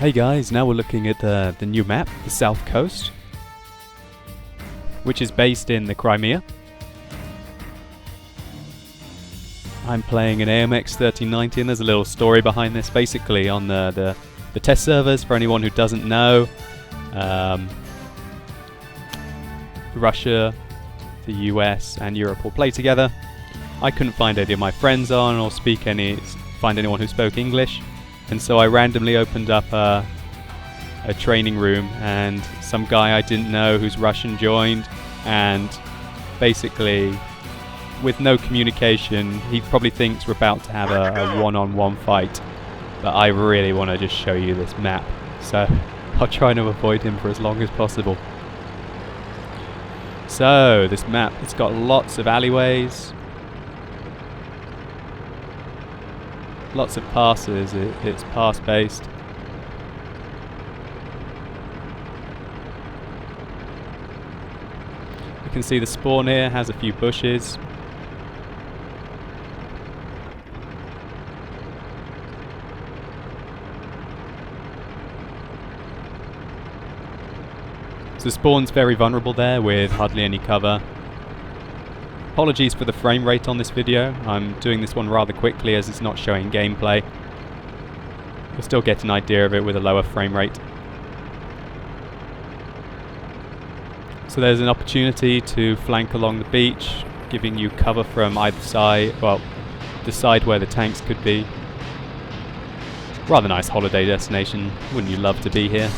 Hey guys, now we're looking at the new map, the South Coast, which is based in the Crimea. I'm playing an AMX 1390 and there's a little story behind this. Basically on the test servers, for anyone who doesn't know, Russia, the US and Europe will play together. I couldn't find any of my friends on or find anyone who spoke English. And so I randomly opened up a training room and some guy I didn't know who's Russian joined, and basically with no communication he probably thinks we're about to have a one-on-one fight, but I really want to just show you this map, so I'll try to avoid him for as long as possible. So this map, it's got lots of alleyways, lots of passes. It's pass based. You can see the spawn here has a few bushes. So the spawn's very vulnerable there with hardly any cover. Apologies for the frame rate on this video. I'm doing this one rather quickly as it's not showing gameplay. You'll still get an idea of it with a lower frame rate. So there's an opportunity to flank along the beach, giving you cover from either side, well, the side where the tanks could be. Rather nice holiday destination. Wouldn't you love to be here?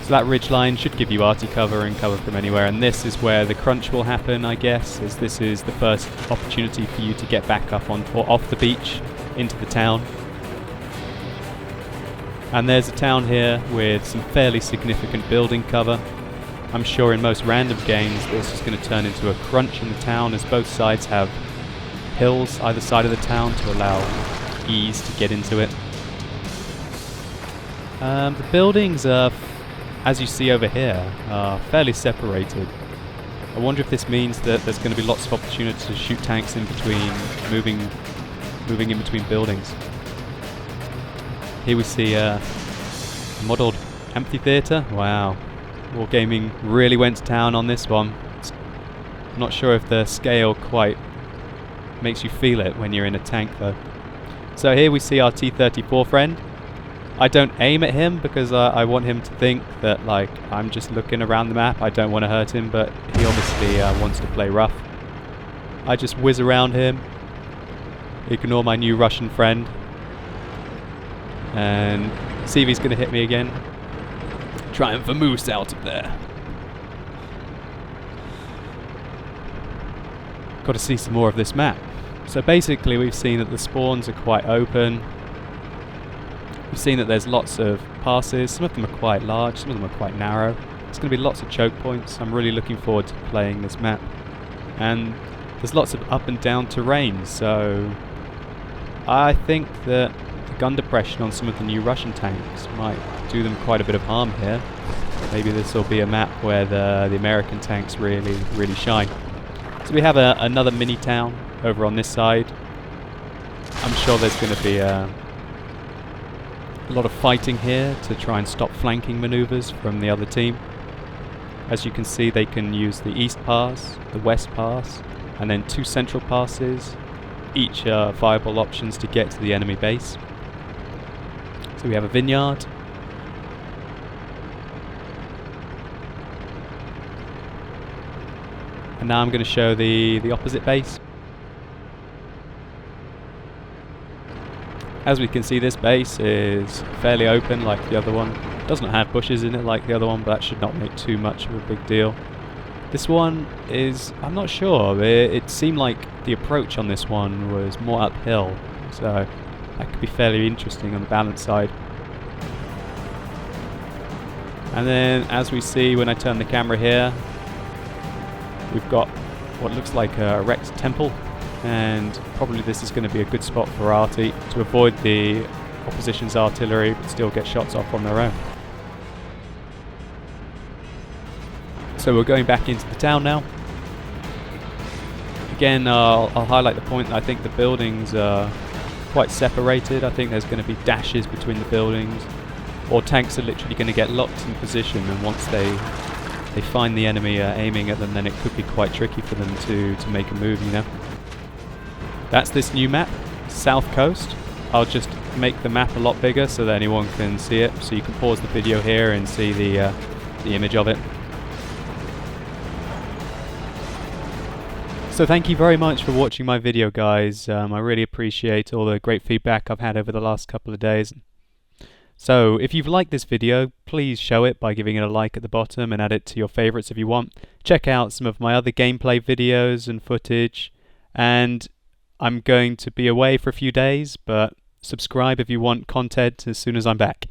So that ridgeline should give you arty cover and cover from anywhere, and this is where the crunch will happen, I guess, as this is the first opportunity for you to get back up on or off the beach into the town. And there's a town here with some fairly significant building cover. I'm sure in most random games this is going to turn into a crunch in the town, as both sides have hills either side of the town to allow ease to get into it. The buildings are, as you see over here, are fairly separated. I wonder if this means that there's going to be lots of opportunity to shoot tanks in between, moving in between buildings. Here we see a modelled amphitheatre. Wow, Wargaming really went to town on this one. I'm not sure if the scale quite makes you feel it when you're in a tank though. So here we see our T-34 friend. I don't aim at him because I want him to think that like I'm just looking around the map. I don't want to hurt him, but he obviously wants to play rough. I just whiz around him, ignore my new Russian friend, and see if he's going to hit me again. Trying for moose out of there. Got to see some more of this map. So basically we've seen that the spawns are quite open. We've seen that there's lots of passes. Some of them are quite large, some of them are quite narrow. There's going to be lots of choke points. I'm really looking forward to playing this map. And there's lots of up and down terrain, so I think that the gun depression on some of the new Russian tanks might do them quite a bit of harm here. Maybe this will be a map where the American tanks really shine. So we have another mini town over on this side. I'm sure there's going to be a lot of fighting here to try and stop flanking maneuvers from the other team. As you can see, they can use the east pass, the west pass, and then two central passes. Each are viable options to get to the enemy base. So we have a vineyard. And now I'm going to show the opposite base. As we can see, this base is fairly open like the other one. Does not have bushes in it like the other one, but that should not make too much of a big deal. This one is, I'm not sure, it seemed like the approach on this one was more uphill, so that could be fairly interesting on the balance side. And then as we see when I turn the camera here, we've got what looks like a wrecked temple. And probably this is going to be a good spot for arty to avoid the opposition's artillery but still get shots off on their own. So we're going back into the town now. Again, I'll highlight the point that I think the buildings are quite separated. I think there's going to be dashes between the buildings, or tanks are literally going to get locked in position, and once they find the enemy aiming at them, then it could be quite tricky for them to make a move, you know. That's this new map, South Coast. I'll just make the map a lot bigger so that anyone can see it, so you can pause the video here and see the image of it. So thank you very much for watching my video, guys. I really appreciate all the great feedback I've had over the last couple of days. So if you've liked this video, please show it by giving it a like at the bottom and add it to your favorites if you want. Check out some of my other gameplay videos and footage, and I'm going to be away for a few days, but subscribe if you want content as soon as I'm back.